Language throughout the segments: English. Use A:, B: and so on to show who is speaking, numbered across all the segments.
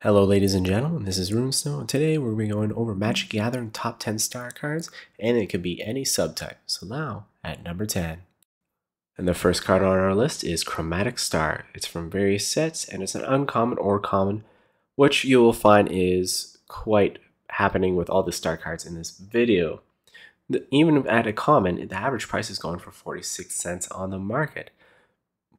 A: Hello ladies and gentlemen, this is RuneSnow, and today we're going to be going over Magic Gathering top 10 star cards, and it could be any subtype. So now, at number 10. And the first card on our list is Chromatic Star. It's from various sets, and it's an uncommon or common, which you will find is quite happening with all the star cards in this video. Even at a common, the average price is going for 46 cents on the market.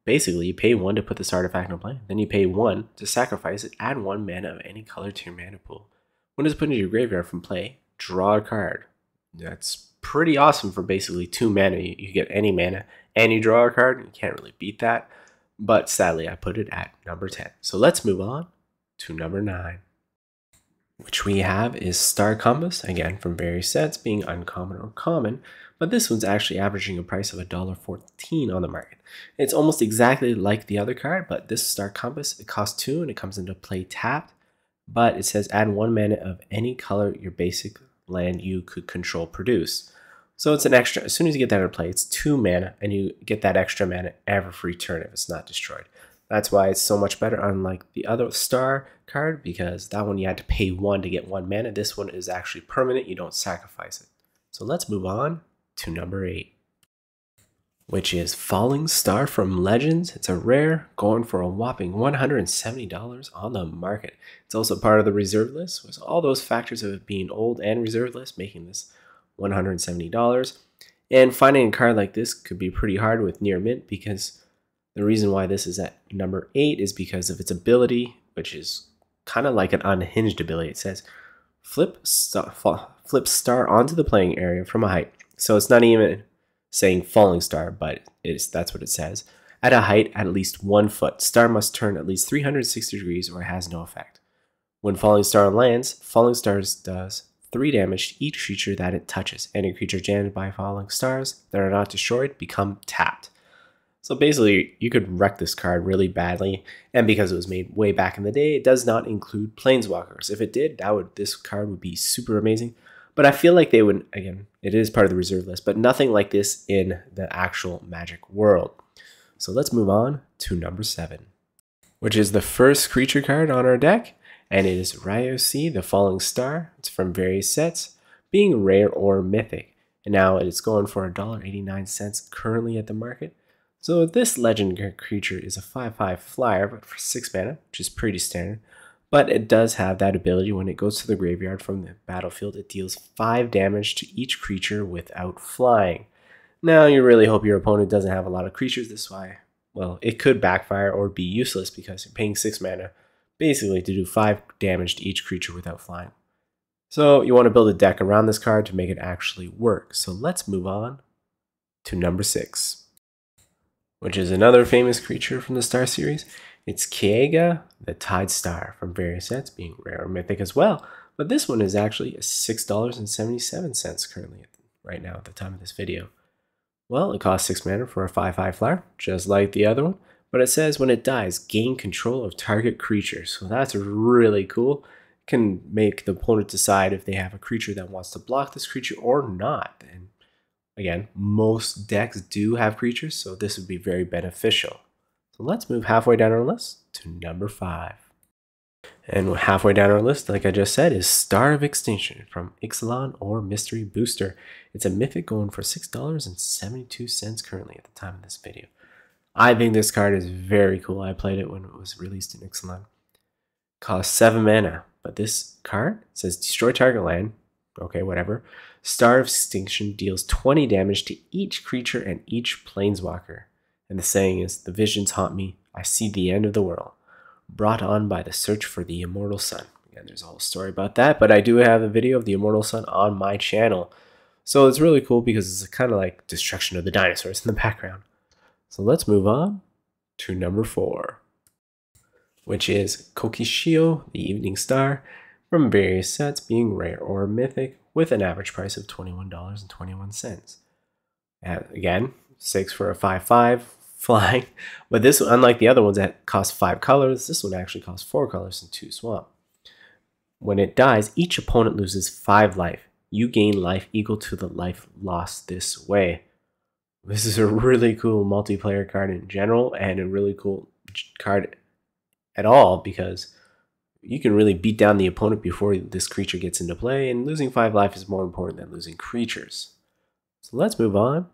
A: Basically, you pay 1 to put this artifact in play, then you pay 1 to sacrifice it, add 1 mana of any color to your mana pool. When it's put into your graveyard from play, draw a card. That's pretty awesome for basically 2 mana. You get any mana and you draw a card. You can't really beat that, but sadly I put it at number 10. So let's move on to number 9. Which we have is Star Compass, again from various sets, being uncommon or common, but this one's actually averaging a price of $1.14 on the market. It's almost exactly like the other card, but this Star Compass, it costs 2 and it comes into play tapped, but it says add 1 mana of any color your basic land you could control produce. So it's an extra, as soon as you get that into play, it's 2 mana, and you get that extra mana every turn if it's not destroyed. That's why it's so much better, unlike the other star card, because that one you had to pay 1 to get 1 mana. This one is actually permanent, you don't sacrifice it. So let's move on to number 8, which is Falling Star from Legends. It's a rare, going for a whopping $170 on the market. It's also part of the reserve list, with all those factors of it being old and reserve list, making this $170. And finding a card like this could be pretty hard with near mint, because the reason why this is at number 8 is because of its ability, which is kind of like an unhinged ability. It says flip star onto the playing area from a height. So it's not even saying falling star, but that's what it says. At a height at least 1 foot, star must turn at least 360 degrees or it has no effect. When falling star lands, falling stars does 3 damage to each creature that it touches. Any creature jammed by falling stars that are not destroyed become tapped. So basically, you could wreck this card really badly, and because it was made way back in the day, it does not include Planeswalkers. If it did, this card would be super amazing. But I feel like they would, again, it is part of the reserve list, but nothing like this in the actual Magic world. So let's move on to number 7, which is the first creature card on our deck, and it is Rayo C, the Falling Star. It's from various sets, being rare or mythic. And now it's going for $1.89 currently at the market. So this legend creature is a 5/5 flyer, but for 6 mana, which is pretty standard. But it does have that ability when it goes to the graveyard from the battlefield, it deals 5 damage to each creature without flying. Now you really hope your opponent doesn't have a lot of creatures, this is why, well, it could backfire or be useless because you're paying 6 mana basically to do 5 damage to each creature without flying. So you want to build a deck around this card to make it actually work. So let's move on to number 6. Which is another famous creature from the Star series. It's Kiega, the Tide Star, from various sets, being rare or mythic as well. But this one is actually $6.77 currently, right now at the time of this video. Well, it costs 6 mana for a 5/5 flyer, just like the other one. But it says when it dies, gain control of target creature. So that's really cool. It can make the opponent decide if they have a creature that wants to block this creature or not. And again, most decks do have creatures, so this would be very beneficial. So let's move halfway down our list to number 5. And halfway down our list, like I just said, is Star of Extinction from Ixalan or Mystery Booster. It's a mythic going for $6.72 currently at the time of this video. I think this card is very cool. I played it when it was released in Ixalan. Costs 7 mana, but this card says destroy target land. Okay, whatever. Star of Extinction deals 20 damage to each creature and each planeswalker. And the saying is, the visions haunt me, I see the end of the world, brought on by the search for the immortal sun. Again, there's a whole story about that, but I do have a video of the immortal sun on my channel. So it's really cool because it's kind of like destruction of the dinosaurs in the background. So let's move on to number 4, which is Kokishio, the Evening Star, from various sets, being rare or mythic, with an average price of $21.21. Again, 6 for a 5/5 flying, but this, unlike the other ones that cost 5 colors, this one actually costs 4 colors and 2 swamp. When it dies, each opponent loses 5 life. You gain life equal to the life lost this way. This is a really cool multiplayer card in general, and a really cool card at all, because you can really beat down the opponent before this creature gets into play, and losing 5 life is more important than losing creatures. So let's move on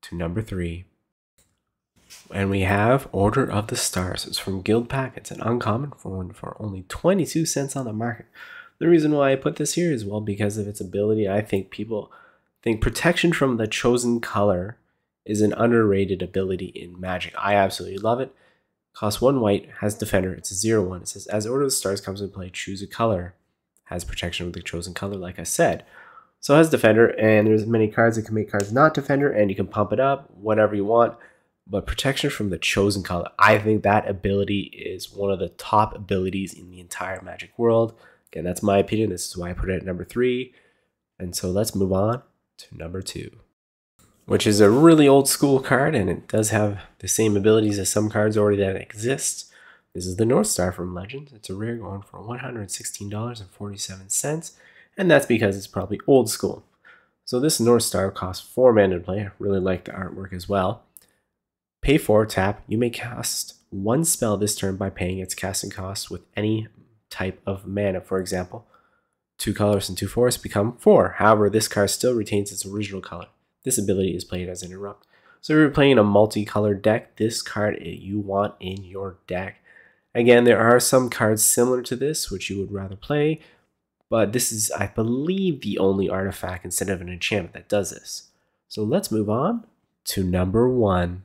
A: to number 3. And we have Order of the Stars. It's from Guild Pack. It's an uncommon for only 22 cents on the market. The reason why I put this here is, well, because of its ability. I think people think protection from the chosen color is an underrated ability in Magic. I absolutely love it. Costs 1 white, has Defender. It's a 0/1. It says, as Order of the Stars comes into play, choose a color. Has protection with the chosen color, like I said. So it has Defender, and there's many cards that can make cards not Defender, and you can pump it up, whatever you want. But protection from the chosen color, I think that ability is one of the top abilities in the entire Magic world. Again, that's my opinion. This is why I put it at number 3. And so let's move on to number 2, which is a really old school card, and it does have the same abilities as some cards already that exist. This is the North Star from Legends. It's a rare going for $116.47, and that's because it's probably old school. So this North Star costs 4 mana to play. I really like the artwork as well. Pay 4, tap. You may cast 1 spell this turn by paying its casting cost with any type of mana. For example, 2 colors and 2 forests become 4. However, this card still retains its original color. This ability is played as Interrupt. So if you're playing a multicolored deck, this card you want in your deck. Again, there are some cards similar to this which you would rather play, but this is, I believe, the only artifact instead of an enchantment that does this. So let's move on to number 1.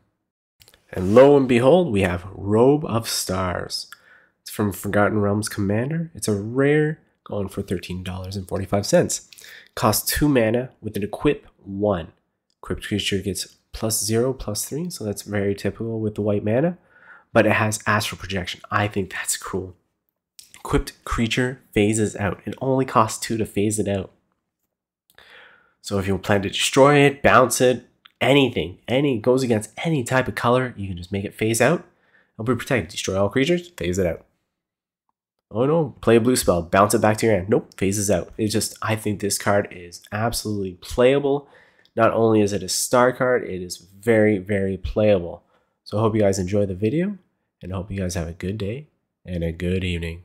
A: And lo and behold, we have Robe of Stars. It's from Forgotten Realms Commander. It's a rare going for $13.45. Costs 2 mana with an equip 1. Equipped creature gets +0/+3, so that's very typical with the white mana. But it has Astral Projection. I think that's cool. Equipped creature phases out. It only costs 2 to phase it out. So if you plan to destroy it, bounce it, anything, goes against any type of color, you can just make it phase out. It'll be protected. Destroy all creatures, phase it out. Oh no, play a blue spell, bounce it back to your hand. Nope, phases out. It's just, I think this card is absolutely playable. Not only is it a star card, it is very, very playable. So I hope you guys enjoy the video, and I hope you guys have a good day and a good evening.